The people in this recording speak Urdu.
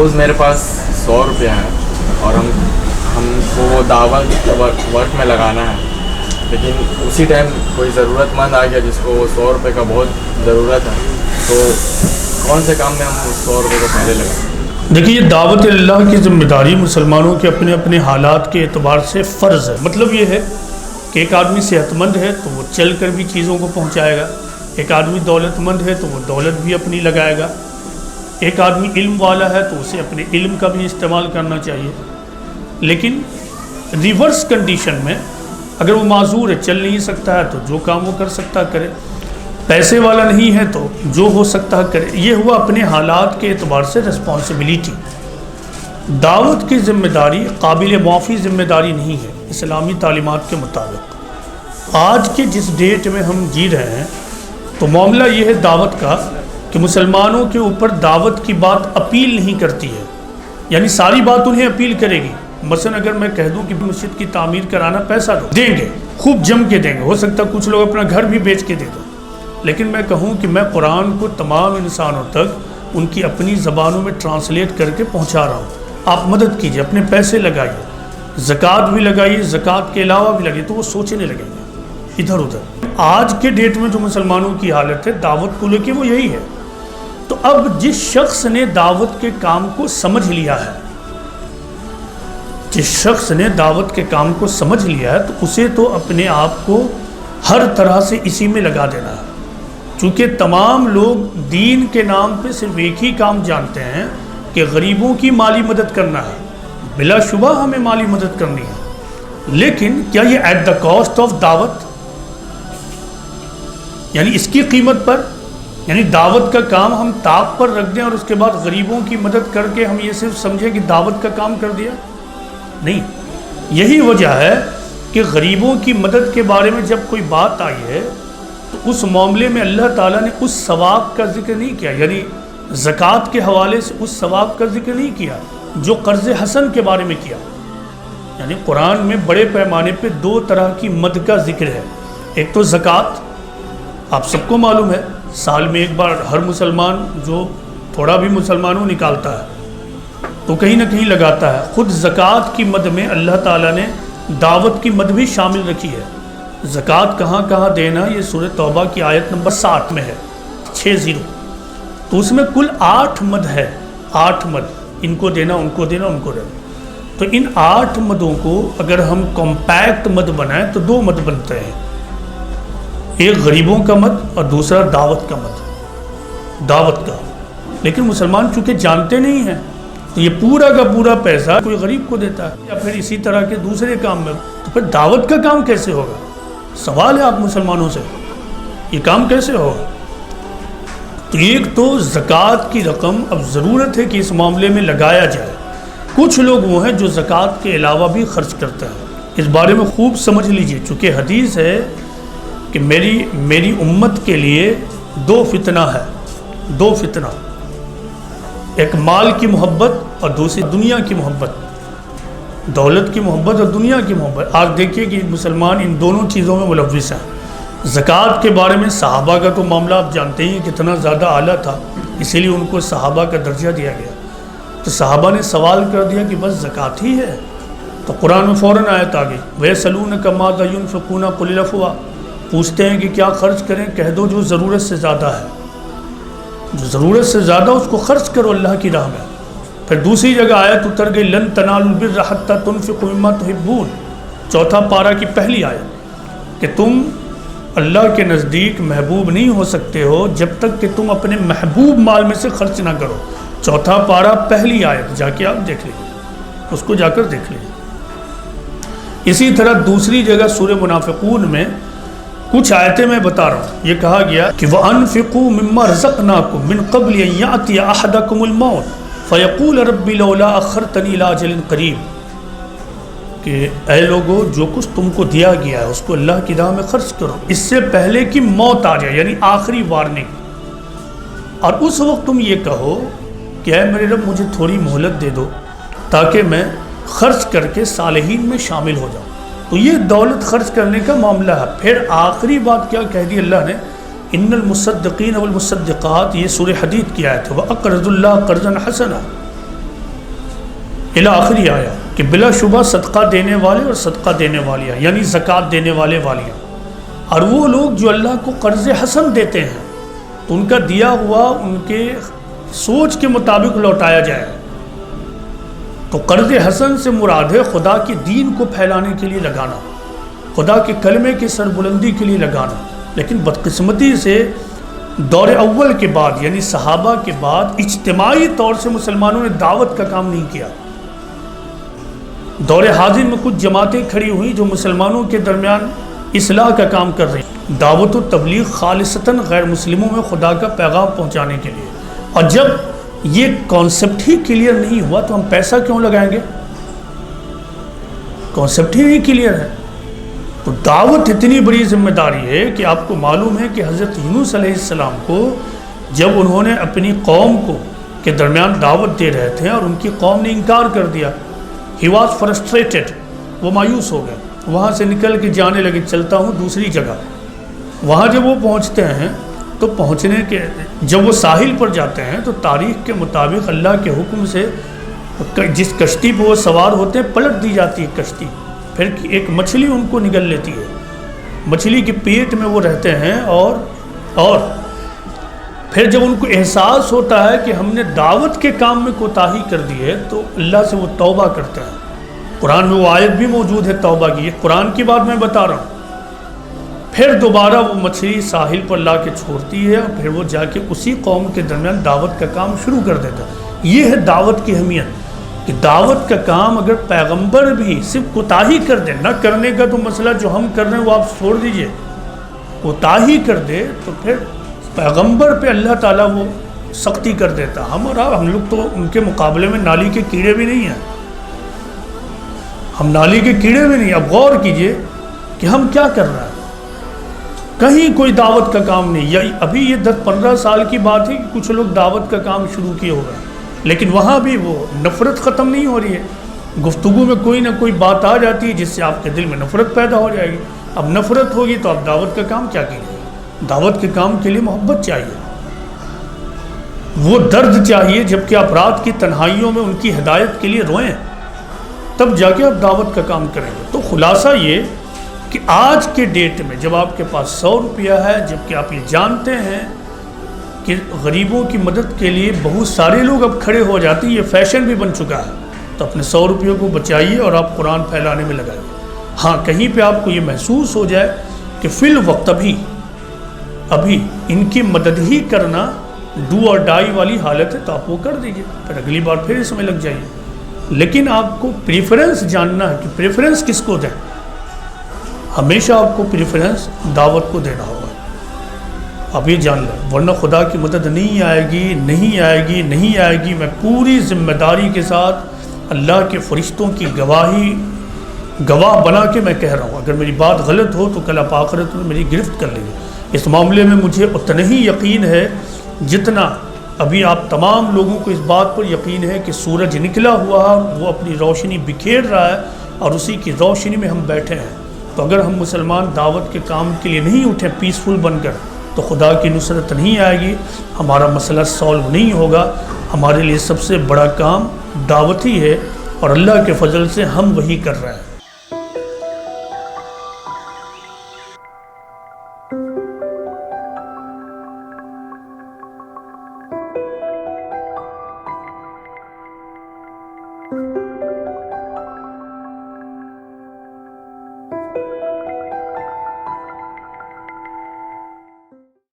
سپوز میرے پاس 100 روپیہ ہیں اور ہم کو وہ دعوت ورک میں لگانا ہے، لیکن اسی ٹائم کوئی ضرورت مند آ گیا جس کو وہ 100 روپے کا بہت ضرورت ہے، تو کون سے کام میں ہم اس 100 روپے کو پہلے لگائیں؟ دیکھیے، یہ دعوت اللہ کی ذمہ داری مسلمانوں کے اپنے اپنے حالات کے اعتبار سے فرض ہے۔ مطلب یہ ہے کہ ایک آدمی صحت مند ہے تو وہ چل کر بھی چیزوں کو پہنچائے گا، ایک آدمی دولت مند ہے تو وہ دولت بھی اپنی لگائے گا، ایک آدمی علم والا ہے تو اسے اپنے علم کا بھی استعمال کرنا چاہیے۔ لیکن ریورس کنڈیشن میں اگر وہ معذور ہے، چل نہیں سکتا ہے، تو جو کام وہ کر سکتا کرے، پیسے والا نہیں ہے تو جو ہو سکتا کرے۔ یہ ہوا اپنے حالات کے اعتبار سے رسپانسبلٹی۔ دعوت کی ذمہ داری قابل معافی ذمہ داری نہیں ہے اسلامی تعلیمات کے مطابق۔ آج کے جس ڈیٹ میں ہم جی رہے ہیں تو معاملہ یہ ہے دعوت کا کہ مسلمانوں کے اوپر دعوت کی بات اپیل نہیں کرتی ہے، یعنی ساری بات انہیں اپیل کرے گی۔ مثلا اگر میں کہہ دوں کہ مسجد کی تعمیر کرانا، پیسہ دو، دیں گے، خوب جم کے دیں گے، ہو سکتا ہے کچھ لوگ اپنا گھر بھی بیچ کے دے دو۔ لیکن میں کہوں کہ میں قرآن کو تمام انسانوں تک ان کی اپنی زبانوں میں ٹرانسلیٹ کر کے پہنچا رہا ہوں، آپ مدد کیجئے، اپنے پیسے لگائیے، زکوٰۃ بھی لگائیے، زکوٰۃ کے علاوہ بھی لگائیے، تو وہ سوچنے لگیں گے ادھر ادھر۔ آج کے ڈیٹ میں جو مسلمانوں کی حالت ہے دعوت کو لے کے وہ یہی ہے۔ تو اب جس شخص نے دعوت کے کام کو سمجھ لیا ہے، جس شخص نے دعوت کے کام کو سمجھ لیا ہے، تو اسے تو اپنے آپ کو ہر طرح سے اسی میں لگا دینا ہے۔ چونکہ تمام لوگ دین کے نام پہ صرف ایک ہی کام جانتے ہیں کہ غریبوں کی مالی مدد کرنا ہے، بلا شبہ ہمیں مالی مدد کرنی ہے، لیکن کیا یہ ایٹ دا کاسٹ آف دعوت، یعنی اس کی قیمت پر، یعنی دعوت کا کام ہم طاق پر رکھ دیں اور اس کے بعد غریبوں کی مدد کر کے ہم یہ صرف سمجھیں کہ دعوت کا کام کر دیا؟ نہیں۔ یہی وجہ ہے کہ غریبوں کی مدد کے بارے میں جب کوئی بات آئی ہے تو اس معاملے میں اللہ تعالیٰ نے اس ثواب کا ذکر نہیں کیا، یعنی زکوٰۃ کے حوالے سے اس ثواب کا ذکر نہیں کیا جو قرض حسن کے بارے میں کیا۔ یعنی قرآن میں بڑے پیمانے پہ 2 طرح کی مد کا ذکر ہے۔ ایک تو زکوٰۃ، آپ سب کو معلوم ہے سال میں ایک بار ہر مسلمان جو تھوڑا بھی مسلمانوں نکالتا ہے تو کہیں نہ کہیں لگاتا ہے۔ خود زکوٰۃ کی مد میں اللہ تعالیٰ نے دعوت کی مد بھی شامل رکھی ہے۔ زکوٰۃ کہاں کہاں دینا، یہ سورہ توبہ کی آیت نمبر 60 میں ہے، 60۔ تو اس میں کل 8 مد ہے، 8 مد، ان کو دینا، ان کو دینا، ان کو دینا۔ تو ان 8 مدوں کو اگر ہم کمپیکٹ مد بنائیں تو 2 مد بنتے ہیں، ایک غریبوں کا مد اور دوسرا دعوت کا مد، دعوت کا۔ لیکن مسلمان چونکہ جانتے نہیں ہیں تو یہ پورا کا پورا پیسہ کوئی غریب کو دیتا ہے یا پھر اسی طرح کے دوسرے کام میں، تو پھر دعوت کا کام کیسے ہوگا؟ سوال ہے آپ مسلمانوں سے، یہ کام کیسے ہوگا؟ تو ایک تو زکوٰۃ کی رقم اب ضرورت ہے کہ اس معاملے میں لگایا جائے۔ کچھ لوگ وہ ہیں جو زکوٰۃ کے علاوہ بھی خرچ کرتے ہیں، اس بارے میں خوب سمجھ لیجئے، چونکہ حدیث ہے کہ میری امت کے لیے 2 فتنہ ہے، 2 فتنہ، ایک مال کی محبت اور دوسری دنیا کی محبت، دولت کی محبت اور دنیا کی محبت۔ آج دیکھیے کہ مسلمان ان دونوں چیزوں میں ملوث ہیں۔ زکوٰۃ کے بارے میں صحابہ کا تو معاملہ آپ جانتے ہی کتنا زیادہ اعلیٰ تھا، اسی لیے ان کو صحابہ کا درجہ دیا گیا۔ تو صحابہ نے سوال کر دیا کہ بس زکوٰۃ ہی ہے، تو قرآن میں فوراً آیت آ گئی، وَيَسْأَلُونَكَ مَاذَا يُنْفِقُونَ قُلِ الْعَفْوَ، پوچھتے ہیں کہ کیا خرچ کریں، کہہ دو جو ضرورت سے زیادہ ہے، جو ضرورت سے زیادہ اس کو خرچ کرو اللہ کی راہ میں۔ پھر دوسری جگہ آیت اتر گئی، لَن تَنَالُوا الْبِرَّ حَتَّىٰ تُنْفِقُوا مِمَّا تُحِبُّونَ، 4 پارہ کی پہلی آیت، کہ تم اللہ کے نزدیک محبوب نہیں ہو سکتے ہو جب تک کہ تم اپنے محبوب مال میں سے خرچ نہ کرو۔ 4 پارہ پہلی آیت، جا کے آپ دیکھ لیجیے، اس کو جا کر دیکھ لیجیے۔ اسی طرح دوسری جگہ سورہ منافقون میں کچھ آیتیں میں بتا رہا ہوں، یہ کہا گیا کہ وَأَنفِقُوا مِمَّا رَزَقْنَاكُم مِّن قَبْلِ أَن يَأْتِيَ أَحَدَكُمُ الْمَوْتُ فَيَقُولَ رَبِّ لَوْلَا أَخَّرْتَنِي إِلَىٰ أَجَلٍ قَرِيبٍ، کہ اے لوگو جو کچھ تم کو دیا گیا ہے اس کو اللہ کی راہ میں خرچ کرو اس سے پہلے کہ موت آ جائے، یعنی آخری وارننگ۔ اور اس وقت تم یہ کہو کہ اے میرے رب مجھے تھوڑی مہلت دے دو تاکہ میں خرچ کر کے صالحین میں شامل ہو جاؤں۔ تو یہ دولت خرچ کرنے کا معاملہ ہے۔ پھر آخری بات کیا کہہ دی اللہ نے، ان المصدقین والمصدقات، یہ سورہ حدید کی آیت ہے، وَأَقْرَضُوا اللَّهَ قَرْضًا حَسَنًا، الی آخری آیا کہ بلا شبہ صدقہ دینے والے اور صدقہ دینے والیاں یعنی زکوٰۃ دینے والے والیاں، اور وہ لوگ جو اللہ کو قرض حسن دیتے ہیں تو ان کا دیا ہوا ان کے سوچ کے مطابق لوٹایا جائے. تو قرض حسن سے مراد ہے خدا کے دین کو پھیلانے کے لیے لگانا، خدا کے کلمے کی سربلندی کے لیے لگانا. لیکن بدقسمتی سے دور اول کے بعد یعنی صحابہ کے بعد اجتماعی طور سے مسلمانوں نے دعوت کا کام نہیں کیا. دور حاضر میں کچھ جماعتیں کھڑی ہوئی جو مسلمانوں کے درمیان اصلاح کا کام کر رہی ہیں، دعوت و تبلیغ خالصتاً غیر مسلموں میں خدا کا پیغام پہنچانے کے لیے. اور جب یہ کانسیپٹ ہی کلیئر نہیں ہوا تو ہم پیسہ کیوں لگائیں گے؟ کانسیپٹ ہی نہیں کلیئر ہے. تو دعوت اتنی بڑی ذمہ داری ہے کہ آپ کو معلوم ہے کہ حضرت یونس علیہ السلام کو جب انہوں نے اپنی قوم کو کے درمیان دعوت دے رہے تھے اور ان کی قوم نے انکار کر دیا، ہی واز فرسٹریٹڈ، وہ مایوس ہو گئے، وہاں سے نکل کے جانے لگے، چلتا ہوں دوسری جگہ. وہاں جب وہ پہنچتے ہیں تو پہنچنے کے جب وہ ساحل پر جاتے ہیں تو تاریخ کے مطابق اللہ کے حکم سے جس کشتی پہ وہ سوار ہوتے ہیں پلٹ دی جاتی ہے کشتی، پھر ایک مچھلی ان کو نگل لیتی ہے، مچھلی کے پیٹ میں وہ رہتے ہیں. اور پھر جب ان کو احساس ہوتا ہے کہ ہم نے دعوت کے کام میں کوتاہی کر دی ہے تو اللہ سے وہ توبہ کرتے ہیں. قرآن میں وہ آیت بھی موجود ہے توبہ کی، یہ قرآن کی بات میں بتا رہا ہوں. پھر دوبارہ وہ مچھلی ساحل پر لا کے چھوڑتی ہے اور پھر وہ جا کے اسی قوم کے درمیان دعوت کا کام شروع کر دیتا ہے. یہ ہے دعوت کی اہمیت کہ دعوت کا کام اگر پیغمبر بھی صرف کوتاہی کر دے، نہ کرنے کا تو مسئلہ جو ہم کر رہے ہیں وہ آپ چھوڑ دیجئے، کوتاہی کر دے تو پھر پیغمبر پہ اللہ تعالیٰ وہ سختی کر دیتا. ہم لوگ تو ان کے مقابلے میں نالی کے کیڑے بھی نہیں ہیں، ہم نالی کے کیڑے بھی نہیں. اب غور کیجئے کہ ہم کیا کر رہے ہیں، کہیں کوئی دعوت کا کام نہیں. یا ابھی یہ 10-15 سال کی بات ہے کہ کچھ لوگ دعوت کا کام شروع کیے ہو گئے، لیکن وہاں بھی وہ نفرت ختم نہیں ہو رہی ہے. گفتگو میں کوئی نہ کوئی بات آ جاتی ہے جس سے آپ کے دل میں نفرت پیدا ہو جائے گی. اب نفرت ہوگی تو آپ دعوت کا کام کیا کیجیے؟ دعوت کے کام کے لیے محبت چاہیے، وہ درد چاہیے، جبکہ آپ رات کی تنہائیوں میں ان کی ہدایت کے لیے روئیں، تب جا کے آپ دعوت کا کام کریں گے. تو خلاصہ یہ کہ آج کے ڈیٹ میں جب آپ کے پاس 100 روپیہ ہے، جبکہ آپ یہ جانتے ہیں کہ غریبوں کی مدد کے لیے بہت سارے لوگ اب کھڑے ہو جاتے ہیں، یہ فیشن بھی بن چکا ہے، تو اپنے 100 روپیوں کو بچائیے اور آپ قرآن پھیلانے میں لگائیے. ہاں کہیں پہ آپ کو یہ محسوس ہو جائے کہ فی الوقت ابھی ان کی مدد ہی کرنا ڈو اور ڈائی والی حالت ہے تو آپ وہ کر دیجئے، پھر اگلی بار پھر اس میں لگ جائیے. لیکن آپ کو پریفرنس جاننا ہے کہ پریفرنس کس کو دیں. ہمیشہ آپ کو پریفرنس دعوت کو دینا ہوگا، آپ یہ جان لیں، ورنہ خدا کی مدد نہیں آئے گی. میں پوری ذمہ داری کے ساتھ اللہ کے فرشتوں کی گواہ بنا کے میں کہہ رہا ہوں. اگر میری بات غلط ہو تو کل آپ آخرت میں میری گرفت کر لیں گے. اس معاملے میں مجھے اتنا ہی یقین ہے جتنا ابھی آپ تمام لوگوں کو اس بات پر یقین ہے کہ سورج نکلا ہوا وہ اپنی روشنی بکھیر رہا ہے اور اسی کی روشنی میں ہم بیٹھے ہیں. تو اگر ہم مسلمان دعوت کے کام کے لیے نہیں اٹھیں پیسفل بن کر تو خدا کی نصرت نہیں آئے گی، ہمارا مسئلہ سالو نہیں ہوگا. ہمارے لیے سب سے بڑا کام دعوت ہی ہے اور اللہ کے فضل سے ہم وہی کر رہے ہیں.